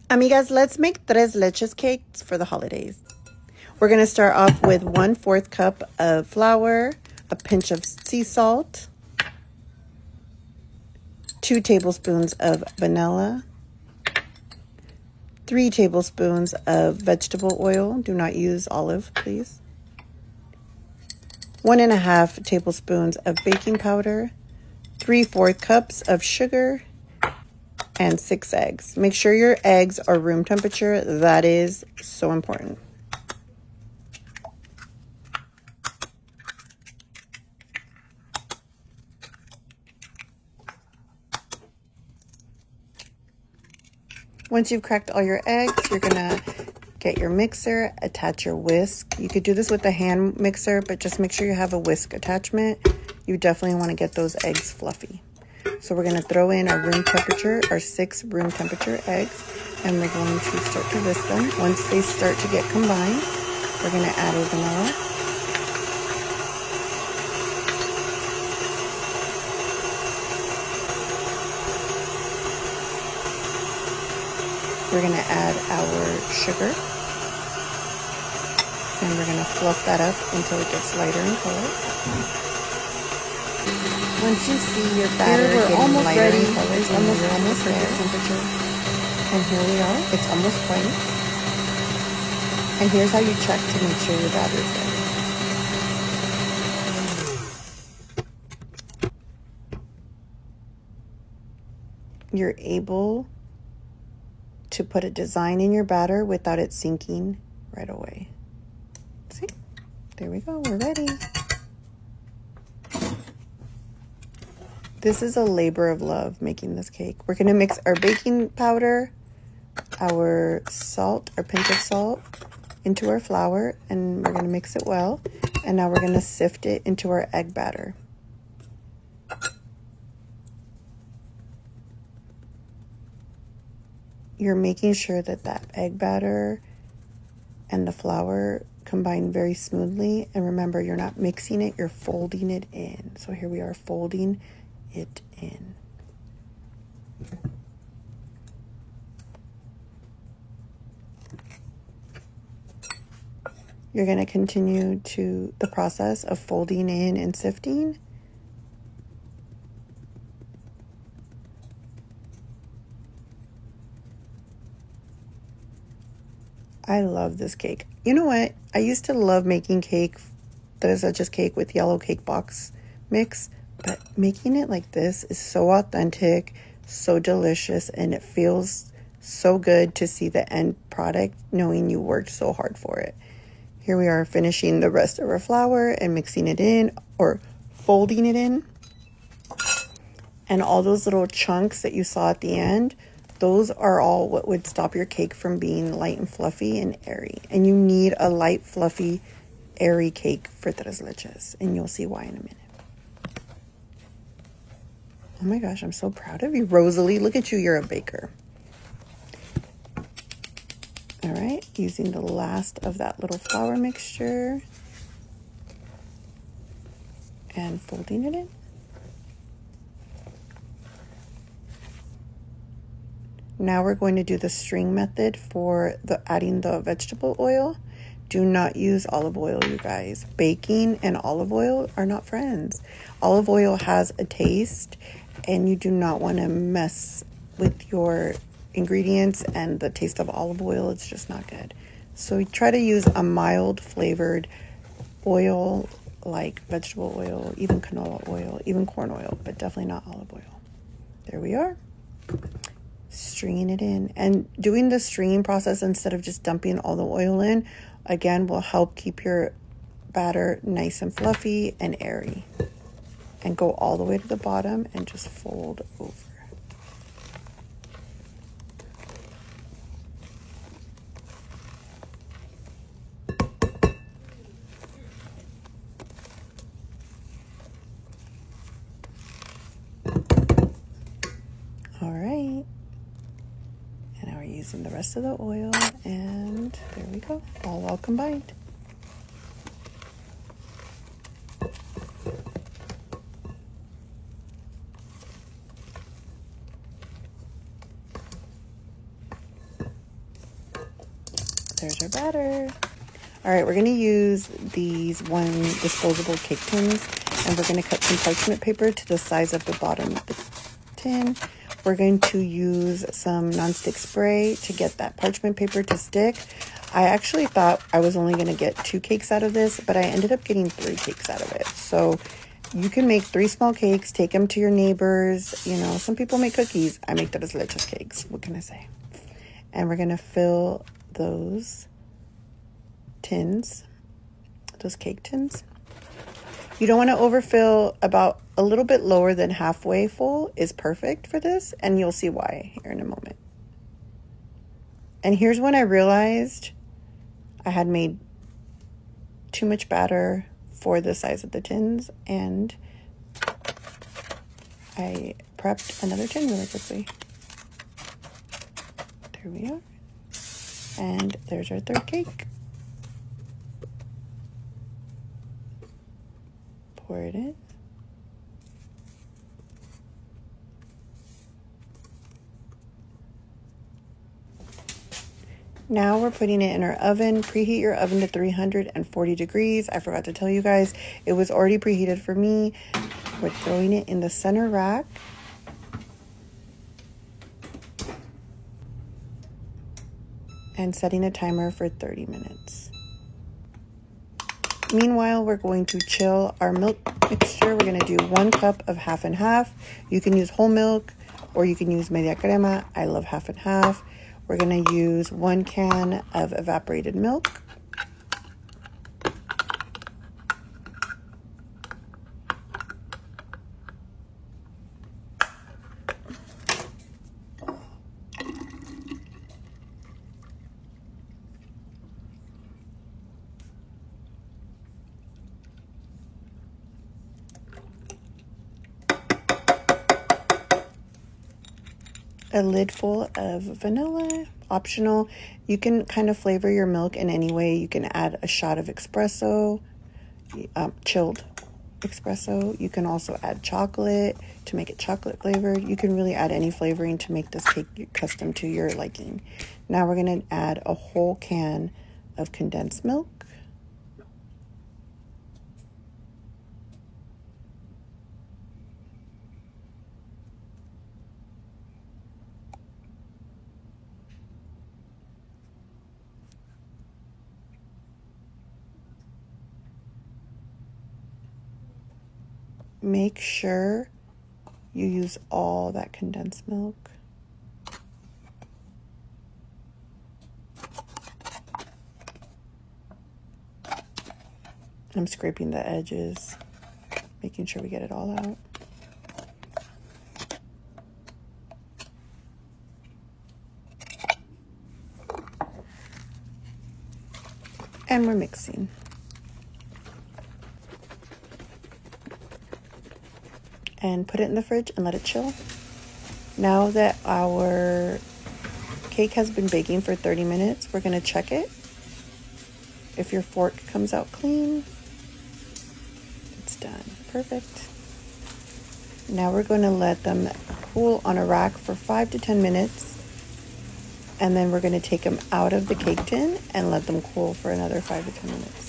Amigas, let's make tres leches cakes for the holidays. We're going to start off with 1/4 cup of flour, a pinch of sea salt, 2 tablespoons of vanilla, 3 tablespoons of vegetable oil. Do not use olive, please. 1.5 tablespoons of baking powder, 3/4 cups of sugar, and 6 eggs. Make sure your eggs are room temperature. That is so important. Once you've cracked all your eggs, you're gonna get your mixer, attach your whisk. You could do this with a hand mixer, but just make sure you have a whisk attachment. You definitely want to get those eggs fluffy. So we're gonna throw in our room temperature, our 6 room temperature eggs, and we're going to start to whisk them. Once they start to get combined, we're gonna add our vanilla. We're gonna add our sugar, and we're gonna fluff that up until it gets lighter in color. Once you see your batter getting lighter in color, it's almost there. Temperature. And here we are. It's almost white. And here's how you check to make sure your batter is ready. You're able to put a design in your batter without it sinking right away. See? There we go. We're ready. This is a labor of love making this cake. We're going to mix our baking powder, our salt, our pinch of salt into our flour, and we're going to mix it well. And now we're going to sift it into our egg batter. You're making sure that that egg batter and the flour combine very smoothly. And remember, you're not mixing it, you're folding it in. So here we are folding it in. You're going to continue to the process of folding in and sifting. I love this cake. You know what? I used to love making cake that is just cake with yellow cake box mix, but making it like this is so authentic, so delicious, and it feels so good to see the end product knowing you worked so hard for it. Here we are finishing the rest of our flour and mixing it in or folding it in. And all those little chunks that you saw at the end, those are all what would stop your cake from being light and fluffy and airy. And you need a light, fluffy, airy cake for tres leches. And you'll see why in a minute. Oh my gosh, I'm so proud of you, Rosalie. Look at you, you're a baker. All right, using the last of that little flour mixture and folding it in. Now we're going to do the string method for adding the vegetable oil. Do not use olive oil, you guys. Baking and olive oil are not friends. Olive oil has a taste, and you do not want to mess with your ingredients and the taste of olive oil. It's just not good. So we try to use a mild flavored oil like vegetable oil, even canola oil, even corn oil, but definitely not olive oil. There we are. Stringing it in, and doing the stringing process instead of just dumping all the oil in again will help keep your batter nice and fluffy and airy. And go all the way to the bottom and just fold over. All right. And now we're using the rest of the oil, and there we go, all well combined. There's our batter. All right, we're going to use these one disposable cake tins, and we're going to cut some parchment paper to the size of the bottom of the tin. We're going to use some nonstick spray to get that parchment paper to stick. I actually thought I was only going to get 2 cakes out of this, but I ended up getting 3 cakes out of it. So you can make 3 small cakes, take them to your neighbors. You know, some people make cookies. I make those leches cakes. What can I say? And we're going to fill those tins, those cake tins. You don't want to overfill. About a little bit lower than halfway full is perfect for this, and you'll see why here in a moment. And here's when I realized I had made too much batter for the size of the tins, and I prepped another tin really quickly. There we are. And there's our 3rd cake. Pour it in. Now we're putting it in our oven. Preheat your oven to 340 degrees. I forgot to tell you guys, it was already preheated for me. We're throwing it in the center rack. And setting a timer for 30 minutes. Meanwhile, we're going to chill our milk mixture. We're going to do 1 cup of half and half. You can use whole milk or you can use media crema. I love half and half. We're going to use 1 can of evaporated milk. A lid full of vanilla, optional. You can kind of flavor your milk in any way. You can add a shot of espresso, chilled espresso. You can also add chocolate to make it chocolate flavored. You can really add any flavoring to make this cake custom to your liking. Now we're going to add a whole can of condensed milk. Make sure you use all that condensed milk. I'm scraping the edges, making sure we get it all out. And we're mixing. And put it in the fridge and let it chill. Now that our cake has been baking for 30 minutes, we're going to check it. If your fork comes out clean, it's done. Perfect. Now we're going to let them cool on a rack for 5 to 10 minutes. And then we're going to take them out of the cake tin and let them cool for another 5 to 10 minutes.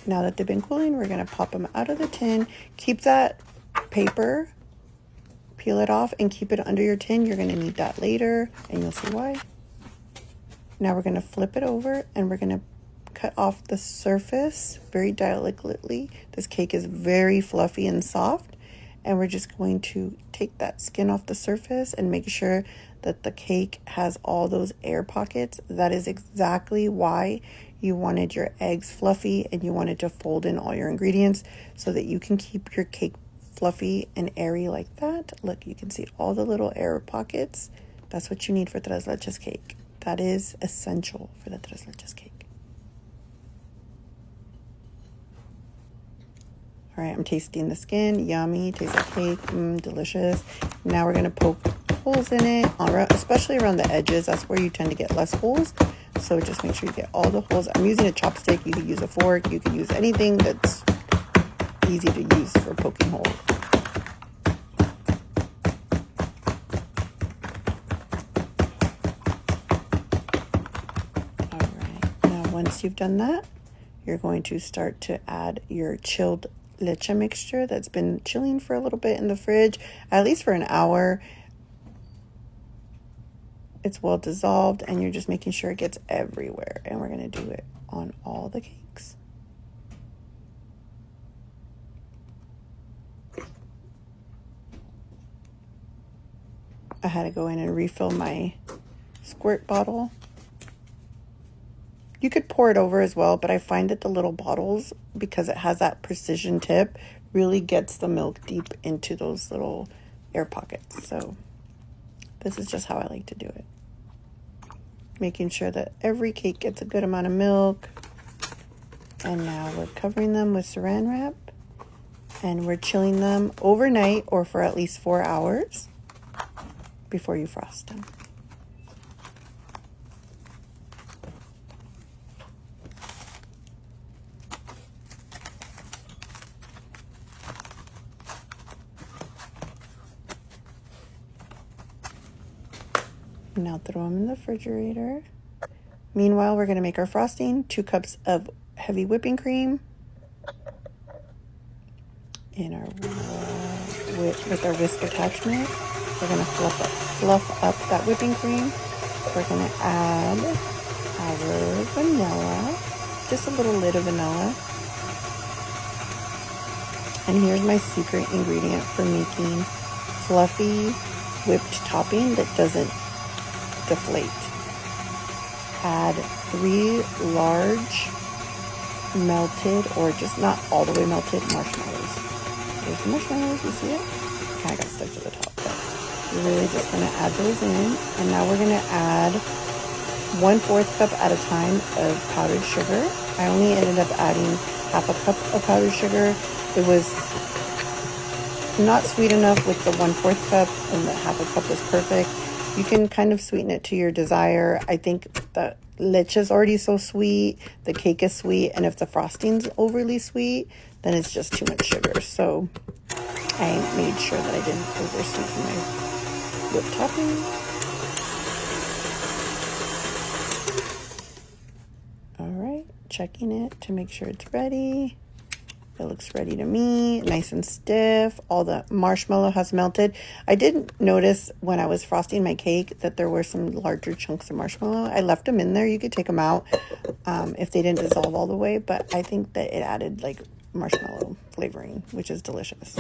Now that they've been cooling, we're going to pop them out of the tin. Keep that paper, peel it off, and keep it under your tin. You're going to need that later, and you'll see why. Now we're going to flip it over, and we're going to cut off the surface very delicately. This cake is very fluffy and soft, and we're just going to take that skin off the surface and make sure that the cake has all those air pockets. That is exactly why you wanted your eggs fluffy and you wanted to fold in all your ingredients so that you can keep your cake fluffy and airy like that. Look, you can see all the little air pockets. That's what you need for tres leches cake. That is essential for the tres leches cake. All right, I'm tasting the skin. Yummy, tastes like cake, delicious. Now we're gonna poke holes in it, especially around the edges. That's where you tend to get less holes. So just make sure you get all the holes. I'm using a chopstick. You could use a fork. You could use anything that's easy to use for poking holes. once you've done that, you're going to start to add your chilled leche mixture that's been chilling for a little bit in the fridge, at least for an hour. It's well dissolved, and you're just making sure it gets everywhere. And we're going to do it on all the cakes. I had to go in and refill my squirt bottle. You could pour it over as well, but I find that the little bottles, because it has that precision tip, really gets the milk deep into those little air pockets. So this is just how I like to do it. Making sure that every cake gets a good amount of milk. And now we're covering them with saran wrap. And we're chilling them overnight or for at least 4 hours before you frost them. Now throw them in the refrigerator. Meanwhile, we're going to make our frosting. 2 cups of heavy whipping cream. In our with our whisk attachment, we're going to fluff up that whipping cream. We're going to add our vanilla, just a little lid of vanilla. And here's my secret ingredient for making fluffy whipped topping that doesn't deflate. Add 3 large melted, or just not all the way melted, marshmallows. There's the marshmallows, you see it? Kind of got stuck to the top, but you're really just going to add those in. And now we're going to add 1/4 cup at a time of powdered sugar. I only ended up adding half a cup of powdered sugar. It was not sweet enough with the 1/4 cup, and the half a cup was perfect. You can kind of sweeten it to your desire. I think the leche is already so sweet, the cake is sweet, and if the frosting's overly sweet, then it's just too much sugar. So I made sure that I didn't oversweeten my whipped topping. All right, checking it to make sure it's ready. It looks ready to me, nice and stiff. All the marshmallow has melted. I did notice when I was frosting my cake that there were some larger chunks of marshmallow. I left them in there. You could take them out if they didn't dissolve all the way, but I think that it added like marshmallow flavoring, which is delicious.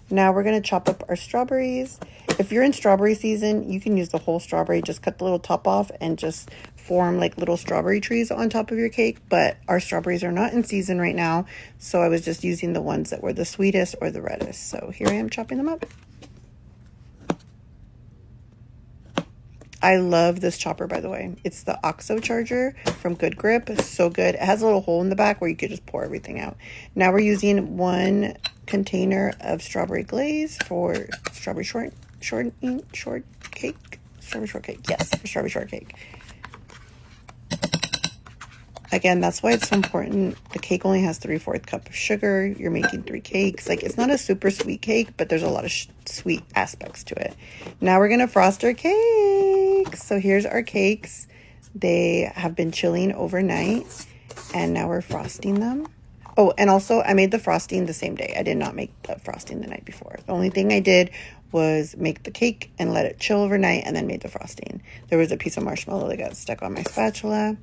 Now we're going to chop up our strawberries. If you're in strawberry season, you can use the whole strawberry. Just cut the little top off and just form like little strawberry trees on top of your cake. But our strawberries are not in season right now, so I was just using the ones that were the sweetest or the reddest. So here I am chopping them up. I love this chopper, by the way. It's the OXO charger from Good Grip. It's so good. It has a little hole in the back where you could just pour everything out. Now we're using 1 container of strawberry glaze for strawberry shortcake. Strawberry shortcake. Yes, for strawberry shortcake. Again, that's why it's so important. The cake only has 3/4 cup of sugar. You're making 3 cakes. Like, it's not a super sweet cake, but there's a lot of sweet aspects to it. Now we're going to frost our cakes. So here's our cakes. They have been chilling overnight, and now we're frosting them. Oh, and also I made the frosting the same day. I did not make the frosting the night before. The only thing I did was make the cake and let it chill overnight and then made the frosting. There was a piece of marshmallow that got stuck on my spatula.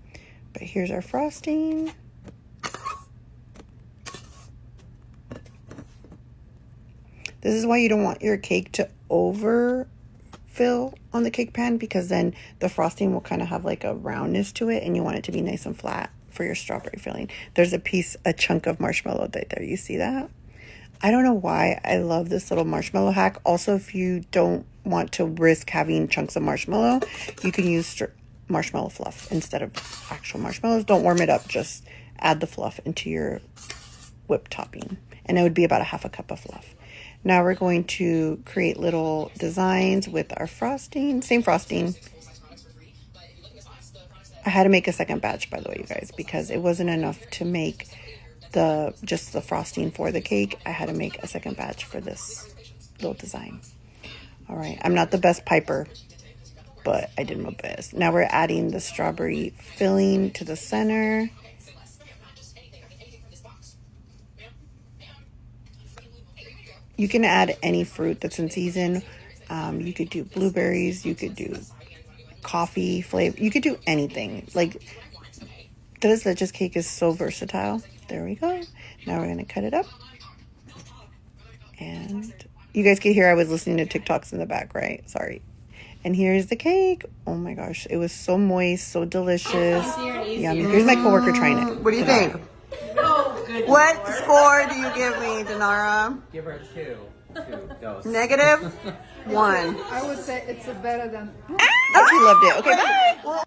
But here's our frosting. This is why you don't want your cake to overfill on the cake pan, because then the frosting will kind of have like a roundness to it, and you want it to be nice and flat for your strawberry filling. There's a chunk of marshmallow right there. You see that? I don't know why I love this little marshmallow hack. Also, if you don't want to risk having chunks of marshmallow, you can use marshmallow fluff instead of actual marshmallows. Don't warm it up, just add the fluff into your whipped topping, and it would be about a half a cup of fluff. Now we're going to create little designs with our frosting, same frosting. I had to make a second batch, by the way, you guys, because it wasn't enough to make just the frosting for the cake. I had to make a second batch for this little design. All right, I'm not the best piper, but I did my best. Now we're adding the strawberry filling to the center. You can add any fruit that's in season. You could do blueberries. You could do coffee flavor. You could do anything. Like, this leches cake is so versatile. There we go. Now we're going to cut it up. And you guys could hear I was listening to TikToks in the back, right? Sorry. And here's the cake. Oh my gosh. It was so moist, so delicious. Yummy. Here's my coworker trying it. What do you think? Oh, goodness. What score do you give me, Denara? Give her 2. 2 dose. Negative 1. I would say it's better than... Oh, she loved it. Okay, bye.